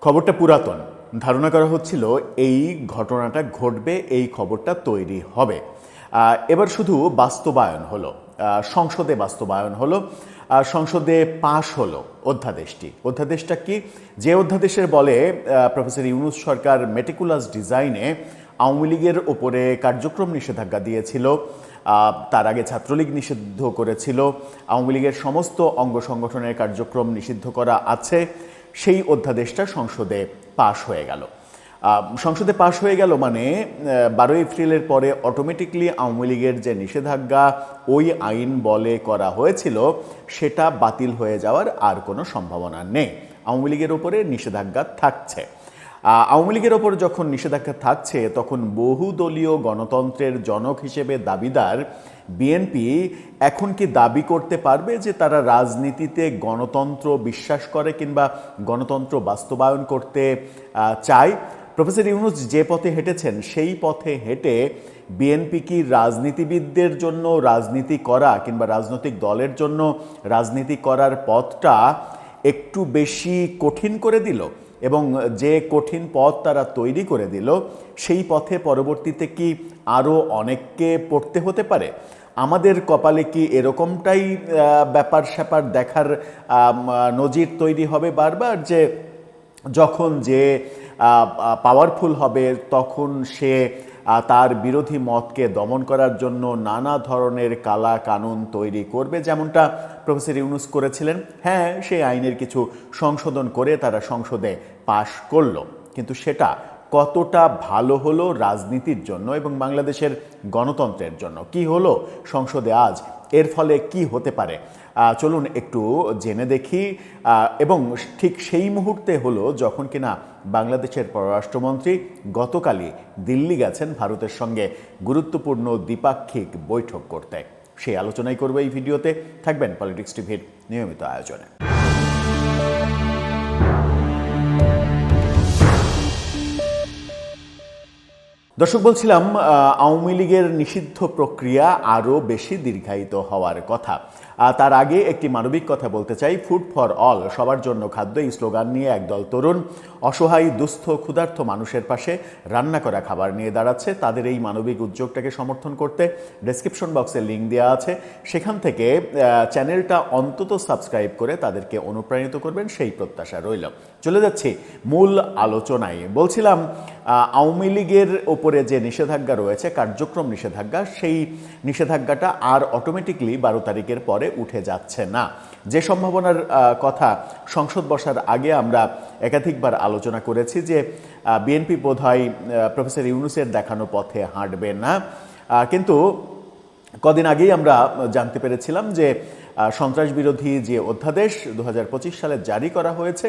খবরটা পুরাতন। ধারণা করা হচ্ছিল এই ঘটনাটা ঘটবে, এই খবরটা তৈরি হবে। এবার শুধু বাস্তবায়ন হলো, সংসদে বাস্তবায়ন হলো, সংসদে পাশ হলো অধ্যাদেশটা কি? যে অধ্যাদেশের বলে প্রফেসর ইউনূস সরকার মেটিকুলাস ডিজাইনে আওয়ামী লীগের ওপরে কার্যক্রম নিষেধাজ্ঞা দিয়েছিল। তার আগে ছাত্রলীগ নিষিদ্ধ করেছিল, আওয়ামী লীগের সমস্ত অঙ্গ সংগঠনের কার্যক্রম নিষিদ্ধ করা আছে। সেই অধ্যাদেশটা সংসদে পাশ হয়ে গেল। সংসদে পাশ হয়ে গেল মানে 12 এপ্রিলের পরে অটোমেটিকলি আওয়ামী লীগের যে নিষেধাজ্ঞা ওই আইন বলে করা হয়েছিল সেটা বাতিল হয়ে যাওয়ার আর কোনো সম্ভাবনা নেই। আওয়ামী লীগের ওপরে নিষেধাজ্ঞা থাকছে। আওয়ামী লীগের ওপর যখন নিষেধাজ্ঞা থাকছে তখন বহুদলীয় গণতন্ত্রের জনক হিসেবে দাবিদার বিএনপি এখন কি দাবি করতে পারবে যে তারা রাজনীতিতে গণতন্ত্র বিশ্বাস করে কিংবা গণতন্ত্র বাস্তবায়ন করতে চায়? প্রফেসর ইউনূস যে পথে হেঁটেছেন সেই পথে হেঁটে বিএনপি কি রাজনীতিবিদদের জন্য রাজনীতি করা কিংবা রাজনৈতিক দলের জন্য রাজনীতি করার পথটা একটু বেশি কঠিন করে দিল? এবং যে কঠিন পথ তারা তৈরি করে দিল সেই পথে পরবর্তীতে কি আরও অনেককে পড়তে হতে পারে? আমাদের কপালে কি এরকমটাই ব্যাপার স্যাপার দেখার নজির তৈরি হবে বারবার, যে যখন যে পাওয়ারফুল হবে তখন সে তার বিরোধী মতকে দমন করার জন্য নানা ধরনের কালা কানুন তৈরি করবে, যেমনটা প্রফেসর ইউনূস করেছিলেন? হ্যাঁ, সেই আইনের কিছু সংশোধন করে তারা সংসদে পাশ করলো, কিন্তু সেটা কতটা ভালো হলো রাজনীতির জন্য এবং বাংলাদেশের গণতন্ত্রের জন্য? কি হলো সংসদে আজ? এর ফলে কি হতে পারে চলুন একটু জেনে দেখি। এবং ঠিক সেই মুহূর্তে হলো যখন কিনা বাংলাদেশের পররাষ্ট্রমন্ত্রী গতকালই দিল্লি গেছেন ভারতের সঙ্গে গুরুত্বপূর্ণ দ্বিপাক্ষিক বৈঠক করতে। সেই আলোচনাই করবো এই ভিডিওতে। থাকবেন পলিটিক্স টিভির নিয়মিত আয়োজনে। দর্শক, বলছিলাম আওয়ামী লীগের নিষিদ্ধ প্রক্রিয়া আরও বেশি দীর্ঘায়িত হওয়ার কথা। তার আগে একটি মানবিক কথা বলতে চাই। ফুড ফর অল, সবার জন্য খাদ্য, এই স্লোগান নিয়ে একদল তরুণ অসহায়, দুস্থ, ক্ষুধার্ত মানুষের পাশে রান্না করা খাবার নিয়ে দাঁড়াচ্ছে। তাদের এই মানবিক উদ্যোগটাকে সমর্থন করতে ডেসক্রিপশন বক্সে লিঙ্ক দেওয়া আছে, সেখান থেকে চ্যানেলটা অন্তত সাবস্ক্রাইব করে তাদেরকে অনুপ্রাণিত করবেন, সেই প্রত্যাশা রইল। চলে যাচ্ছি মূল আলোচনায়। বলছিলাম আওয়ামী লীগের ওপরে যে নিষেধাজ্ঞা রয়েছে, কার্যক্রম নিষেধাজ্ঞা, সেই নিষেধাজ্ঞাটা আর অটোমেটিকলি 12 তারিখের পরে উঠে যাচ্ছে না। যে সম্ভাবনার কথা সংসদ বসার আগে আমরা একাধিকবার আলোচনা করেছি যে বিএনপি বোধহয় প্রফেসর ইউনূসের দেখানো পথে হাঁটবে না, কিন্তু কদিন আগেই আমরা জানতে পেরেছিলাম যে সন্ত্রাস বিরোধী যে অধ্যাদেশ 2025 সালে জারি করা হয়েছে,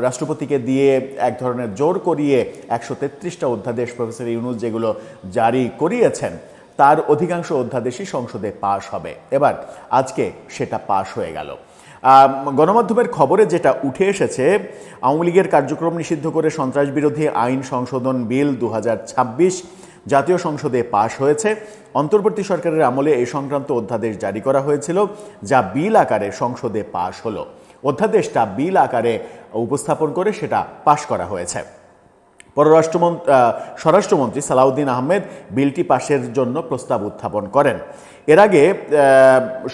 রাষ্ট্রপতিকে দিয়ে এক ধরনের জোর করিয়ে 133টা অধ্যাদেশ প্রফেসর ইউনূস যেগুলো জারি করিয়েছেন তার অধিকাংশ অধ্যাদেশই সংসদে পাশ হবে। এবার আজকে সেটা পাশ হয়ে গেল। গণমাধ্যমের খবরে যেটা উঠে এসেছে, আওয়ামী লীগের কার্যক্রম নিষিদ্ধ করে সন্ত্রাস বিরোধী আইন সংশোধন বিল 2026 জাতীয় সংসদে পাশ হয়েছে। অন্তর্বর্তী সরকারের আমলে এই সংক্রান্ত অধ্যাদেশ জারি করা হয়েছিল, যা বিল আকারে সংসদে পাশ হলো। অধ্যাদেশটা বিল আকারে উপস্থাপন করে সেটা পাশ করা হয়েছে। স্বরাষ্ট্রমন্ত্রী সালাউদ্দিন আহমেদ বিলটি পাশের জন্য প্রস্তাব উত্থাপন করেন। এর আগে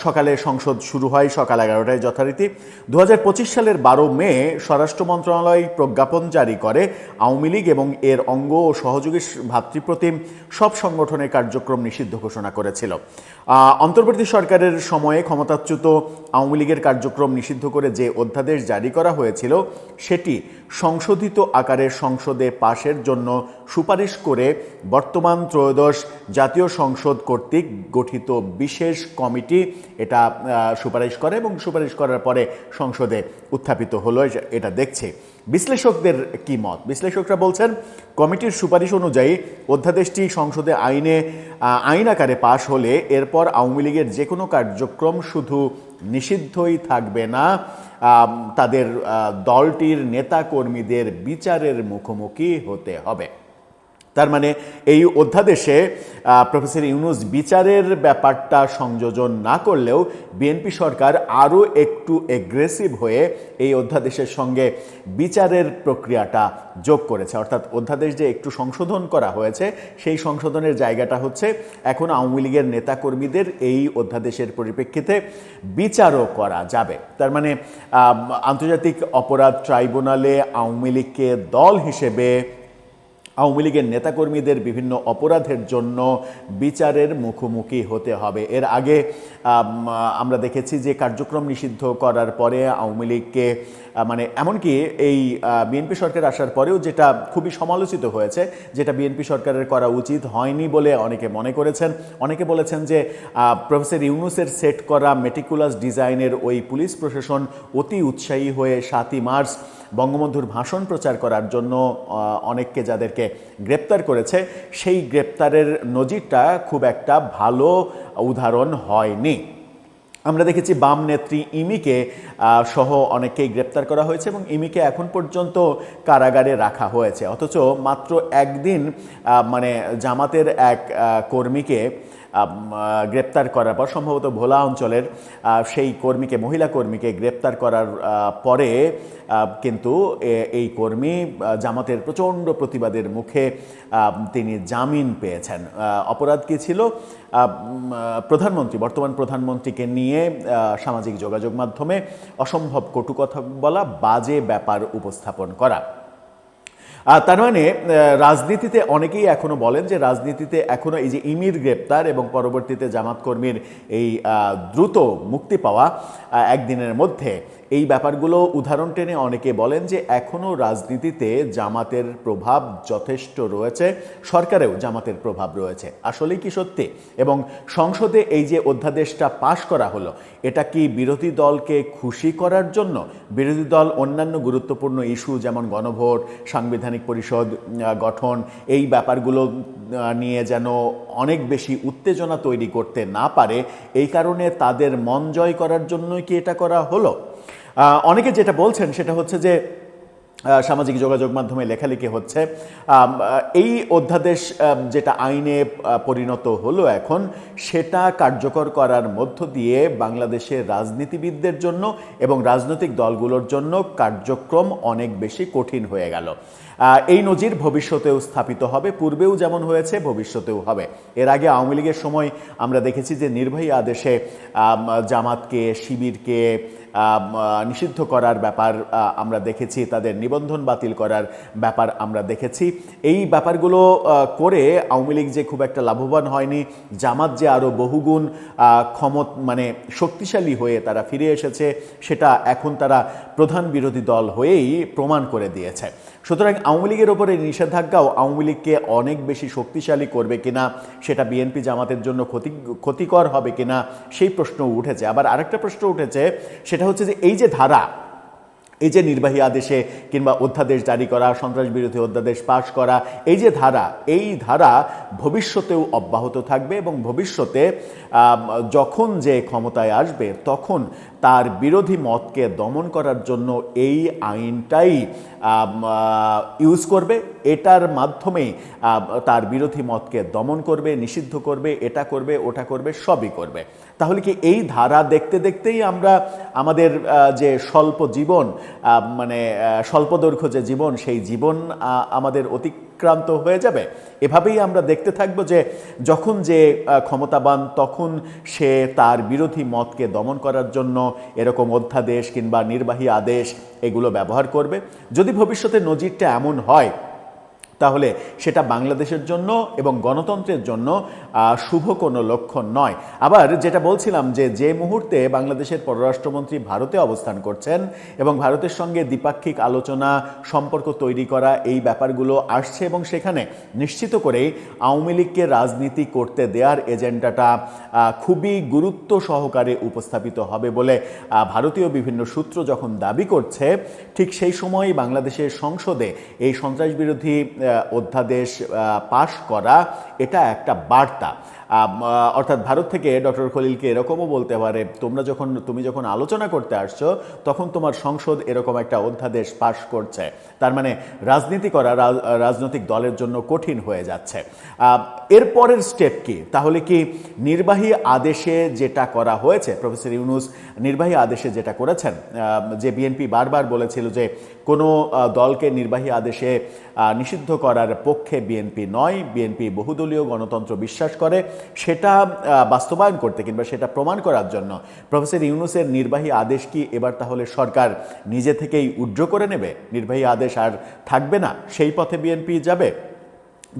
সকালে সংসদ শুরু হয় সকাল 11টায় যথারীতি। 2025 সালের 12 মে স্বরাষ্ট্র মন্ত্রণালয় প্রজ্ঞাপন জারি করে আওয়ামী লীগ এবং এর অঙ্গ ও সহযোগী ভাতৃপ্রতিম সব সংগঠনের কার্যক্রম নিষিদ্ধ ঘোষণা করেছিল। অন্তর্বর্তী সরকারের সময়ে ক্ষমতাচ্যুত আওয়ামী লীগের কার্যক্রম নিষিদ্ধ করে যে অধ্যাদেশ জারি করা হয়েছিল সেটি সংশোধিত আকারে সংসদে পাশের জন্য সুপারিশ করে বর্তমান ত্রয়োদশ জাতীয় সংসদ কর্তৃক গঠিত বিশেষ কমিটি এটা সুপারিশ করে এবং সুপারিশ করার পরে সংসদে উত্থাপিত হলো। এটা দেখছে বিশ্লেষকদের কি মত। বিশ্লেষকরা বলছেন কমিটির সুপারিশ অনুযায়ী অধ্যাদেশটি সংসদে আইন আকারে পাশ হলে এরপর আওয়ামী লীগের যে কোনো কার্যক্রম শুধু নিষিদ্ধই থাকবে না, তাদের দলটির নেতা কর্মীদের বিচারের মুখোমুখি হতে হবে। তার মানে এই অধ্যাদেশে প্রফেসর ইউনূস বিচারের ব্যাপারটা সংযোজন না করলেও বিএনপি সরকার আরও একটু এগ্রেসিভ হয়ে এই অধ্যাদেশের সঙ্গে বিচারের প্রক্রিয়াটা যোগ করেছে। অর্থাৎ অধ্যাদেশ যে একটু সংশোধন করা হয়েছে, সেই সংশোধনের জায়গাটা হচ্ছে এখন আওয়ামী লীগের নেতাকর্মীদের এই অধ্যাদেশের পরিপ্রেক্ষিতে বিচারও করা যাবে। তার মানে আন্তর্জাতিক অপরাধ ট্রাইব্যুনালে আওয়ামী লীগকে দল হিসেবে আওয়ামী লীগের নেতাকর্মীদের বিভিন্ন অপরাধের জন্য বিচারের মুখোমুখি হতে হবে। এর আগে আমরা দেখেছি যে কার্যক্রম নিষিদ্ধ করার পরে আওয়ামী লীগকে মানে এমনকি এই বিএনপি সরকার আসার পরেও যেটা খুবই সমালোচিত হয়েছে, যেটা বিএনপি সরকারের করা উচিত হয়নি বলে অনেকে মনে করেছেন। অনেকে বলেছেন যে প্রফেসর ইউনূসের সেট করা মেটিকুলাস ডিজাইনের ওই পুলিশ প্রশাসন অতি উৎসাহী হয়ে 7ই মার্চ বঙ্গবন্ধুর ভাষণ প্রচার করার জন্য অনেককে যাদেরকে গ্রেপ্তার করেছে, সেই গ্রেপ্তারের নজিরটা খুব একটা ভালো উদাহরণ হয়নি। আমরা দেখেছি বাম নেত্রী ইমিকে সহ অনেককেই গ্রেপ্তার করা হয়েছে এবং ইমিকে এখন পর্যন্ত কারাগারে রাখা হয়েছে। অথচ মাত্র একদিন মানে জামাতের এক কর্মীকে গ্রেপ্তার করার পর, সম্ভবত ভোলা অঞ্চলের সেই কর্মীকে, মহিলা কর্মীকে গ্রেপ্তার করার পরে কিন্তু এই কর্মী জামাতের প্রচণ্ড প্রতিবাদের মুখে তিনি জামিন পেয়েছেন। অপরাধ কী ছিল? প্রধানমন্ত্রী, বর্তমান প্রধানমন্ত্রীকে নিয়ে সামাজিক যোগাযোগ মাধ্যমে অসম্ভব কটু কথা বলা, বাজে ব্যাপার উপস্থাপন করা। তার মানে রাজনীতিতে অনেকেই এখনো বলেন যে রাজনীতিতে এখনো এই যে ইমির গ্রেপ্তার এবং পরবর্তীতে জামাত কর্মীর এই দ্রুত মুক্তি পাওয়া একদিনের মধ্যে, এই ব্যাপারগুলো উদাহরণ টেনে অনেকে বলেন যে এখনও রাজনীতিতে জামাতের প্রভাব যথেষ্ট রয়েছে, সরকারেও জামাতের প্রভাব রয়েছে। আসলেই কি সত্যি? এবং সংসদে এই যে অধ্যাদেশটা পাশ করা হলো, এটা কি বিরোধী দলকে খুশি করার জন্য? বিরোধী দল অন্যান্য গুরুত্বপূর্ণ ইস্যু যেমন গণভোট, সাংবিধানিক পরিষদ গঠন, এই ব্যাপারগুলো নিয়ে যেন অনেক বেশি উত্তেজনা তৈরি করতে না পারে, এই কারণে তাদের মন জয় করার জন্যই কি এটা করা হলো? অনেকে যেটা বলছেন সেটা হচ্ছে যে সামাজিক যোগাযোগ মাধ্যমে লেখালেখি হচ্ছে এই অধ্যাদেশ যেটা আইনে পরিণত হলো এখন, সেটা কার্যকর করার মধ্য দিয়ে বাংলাদেশের রাজনীতিবিদদের জন্য এবং রাজনৈতিক দলগুলোর জন্য কার্যক্রম অনেক বেশি কঠিন হয়ে গেল। এই নজির ভবিষ্যতেও স্থাপিত হবে, পূর্বেও যেমন হয়েছে ভবিষ্যতেও হবে। এর আগে আওয়ামী লীগের সময় আমরা দেখেছি যে নির্বাহী আদেশে জামাতকে, শিবিরকে নিষিদ্ধ করার ব্যাপার আমরা দেখেছি, তাদের নিবন্ধন বাতিল করার ব্যাপার আমরা দেখেছি। এই ব্যাপারগুলো করে আওয়ামী লীগ যে খুব একটা লাভবান হয়নি, জামাত যে আরও বহুগুণ মানে শক্তিশালী হয়ে তারা ফিরে এসেছে, সেটা এখন তারা প্রধান বিরোধী দল হয়েই প্রমাণ করে দিয়েছে। সুতরাং আওয়ামী লীগের ওপরে নিষেধাজ্ঞাও আওয়ামী লীগকে অনেক বেশি শক্তিশালী করবে কিনা, সেটা বিএনপি জামাতের জন্য ক্ষতিকর হবে কিনা, সেই প্রশ্ন উঠেছে। আবার আরেকটা প্রশ্ন উঠেছে, সেটা হচ্ছে যে এই যে ধারা, এই যে নির্বাহী আদেশে কিংবা অধ্যাদেশ জারি করা, সন্ত্রাস বিরোধী অধ্যাদেশ পাশ করা, এই যে ধারা, এই ধারা ভবিষ্যতেও অব্যাহত থাকবে এবং ভবিষ্যতে যখন যে ক্ষমতায় আসবে তখন তার বিরোধী মতকে দমন করার জন্য এই আইনটাই ইউজ করবে। এটার মাধ্যমেই তার বিরোধী মতকে দমন করবে, নিষিদ্ধ করবে, এটা করবে, ওটা করবে, সবই করবে। তাহলে কি এই ধারা দেখতে দেখতেই আমরা আমাদের যে স্বল্প জীবন, মানে স্বল্পদৈর্ঘ্য যে জীবন, সেই জীবন আমাদের অতিক্রান্ত হয়ে যাবে? এভাবেই আমরা দেখতে থাকবো যে যখন যে ক্ষমতাবান তখন সে তার বিরোধী মতকে দমন করার জন্য এরকম অধ্যাদেশ কিংবা নির্বাহী আদেশ এগুলো ব্যবহার করবে। যদি ভবিষ্যতে নজিরটা এমন হয়, তাহলে সেটা বাংলাদেশের জন্য এবং গণতন্ত্রের জন্য শুভ কোনো লক্ষণ নয়। আবার যেটা বলছিলাম যে মুহূর্তে বাংলাদেশের পররাষ্ট্রমন্ত্রী ভারতে অবস্থান করছেন এবং ভারতের সঙ্গে দ্বিপাক্ষিক আলোচনা, সম্পর্ক তৈরি করা, এই ব্যাপারগুলো আসছে এবং সেখানে নিশ্চিত করেই আওয়ামী লীগকে রাজনীতি করতে দেওয়ার এজেন্ডাটা খুবই গুরুত্ব সহকারে উপস্থাপিত হবে বলে ভারতীয় বিভিন্ন সূত্র যখন দাবি করছে, ঠিক সেই সময়ই বাংলাদেশের সংসদে এই সন্ত্রাস বিরোধী অধ্যাদেশ পাশ করা, এটা একটা বার্তা। অর্থাৎ ভারত থেকে ডক্টর খলিলকে এরকমও বলতে পারে, তুমি যখন আলোচনা করতে আসছো তখন তোমার সংসদ এরকম একটা অধ্যাদেশ পাশ করছে, তার মানে রাজনীতি করা রাজনৈতিক দলের জন্য কঠিন হয়ে যাচ্ছে। এরপরের স্টেপ কি? তাহলে কি নির্বাহী আদেশে যেটা করা হয়েছে, প্রফেসর ইউনূস নির্বাহী আদেশে যেটা করেছেন, যে বিএনপি বারবার বলেছিল যে কোনো দলকে নির্বাহী আদেশে নিষিদ্ধ করার পক্ষে বিএনপি নয়, বিএনপি বহুদলীয় গণতন্ত্র বিশ্বাস করে, সেটা বাস্তবায়ন করতে কিংবা সেটা প্রমাণ করার জন্য প্রফেসর ইউনূসের নির্বাহী আদেশ কি এবার তাহলে সরকার নিজে থেকেই উইথড্র করে নেবে? নির্বাহী আদেশ আর থাকবে না, সেই পথে বিএনপি যাবে?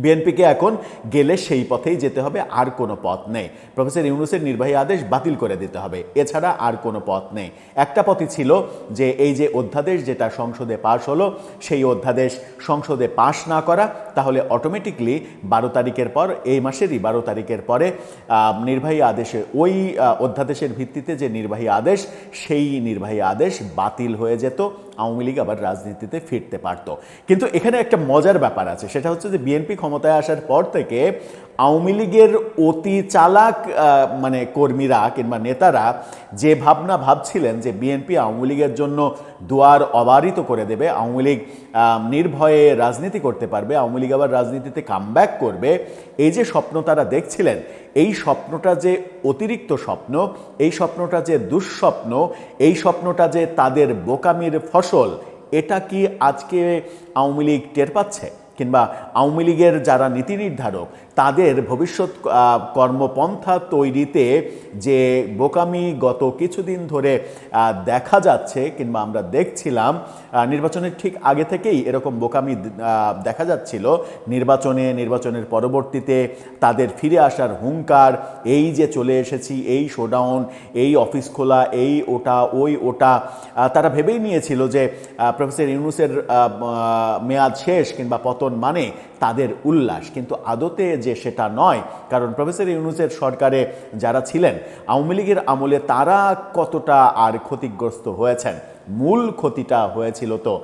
বিএনপিকে এখন গেলে সেই পথেই যেতে হবে, আর কোনো পথ নেই। প্রফেসর ইউনূসের নির্বাহী আদেশ বাতিল করে দিতে হবে, এছাড়া আর কোনো পথ নেই। একটা পথই ছিল যে এই যে অধ্যাদেশ যেটা সংসদে পাশ হলো, সেই অধ্যাদেশ সংসদে পাশ না করা, তাহলে অটোমেটিকলি 12 তারিখের পর, এই মাসেরই 12 তারিখের পরে নির্বাহী আদেশে ওই অধ্যাদেশের ভিত্তিতে যে নির্বাহী আদেশ, সেই নির্বাহী আদেশ বাতিল হয়ে যেত, আওয়ামী লীগ আবার রাজনীতিতে ফিরতে পারত। কিন্তু এখানে একটা মজার ব্যাপার আছে, সেটা হচ্ছে যে বিএনপি ক্ষমতায় আসার পর থেকে আওয়ামী লীগের অতি চালাক মানে কর্মীরা কিংবা নেতারা যে ভাবনা ভাবছিলেন যে বিএনপি আওয়ামী লীগের জন্য দুয়ার অবারিত করে দেবে, আওয়ামী লীগ নির্ভয়ে রাজনীতি করতে পারবে, আওয়ামী লীগ আবার রাজনীতিতে কামব্যাক করবে, এই যে স্বপ্ন তারা দেখছিলেন, এই স্বপ্নটা যে অতিরিক্ত স্বপ্ন, এই স্বপ্নটা যে দুঃস্বপ্ন, এই স্বপ্নটা যে তাদের বোকামির ফসল, এটা কি আজকে আওয়ামী লীগ টের পাচ্ছে? কিংবা আওয়ামী লীগের যারা নীতি নির্ধারক, তাদের ভবিষ্যৎ কর্মপন্থা তৈরিতে যে বোকামি গত কিছুদিন ধরে দেখা যাচ্ছে কিংবা আমরা দেখছিলাম, নির্বাচনের ঠিক আগে থেকেই এরকম বোকামি দেখা যাচ্ছিল, নির্বাচনের পরবর্তীতে তাদের ফিরে আসার হুঙ্কার, এই যে চলে এসেছি, এই শোডাউন, এই অফিস খোলা, এই ওটা ওই ওটা, তারা ভেবেই নিয়েছিল যে প্রফেসর ইউনূসের মেয়াদ শেষ কিংবা পতন মানে তাদের উল্লাস, কিন্তু আদতে যে সেটা নয়। কারণ প্রফেসর ইউনূসের সরকারে যারা ছিলেন আওয়ামী লীগের আমলে, তারা কতটা আর ক্ষতিগ্রস্ত হয়েছেন, মূল ক্ষতিটা হয়েছিল তো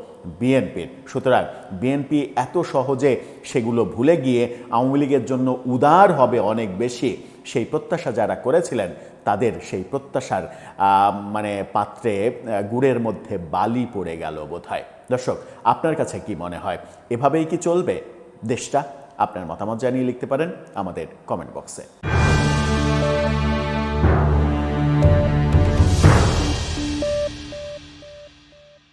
বিএনপির। সুতরাং বিএনপি এত সহজে সেগুলো ভুলে গিয়ে আওয়ামী লীগের জন্য উদার হবে অনেক বেশি, সেই প্রত্যাশা যারা করেছিলেন, তাদের সেই প্রত্যাশার মানে পাত্রে গুড়ের মধ্যে বালি পড়ে গেল বোধহয়। দর্শক, আপনার কাছে কি মনে হয়, এভাবেই কি চলবে দেশটা? আপনার মতামত জানিয়ে লিখতে পারেন আমাদের কমেন্ট বক্সে।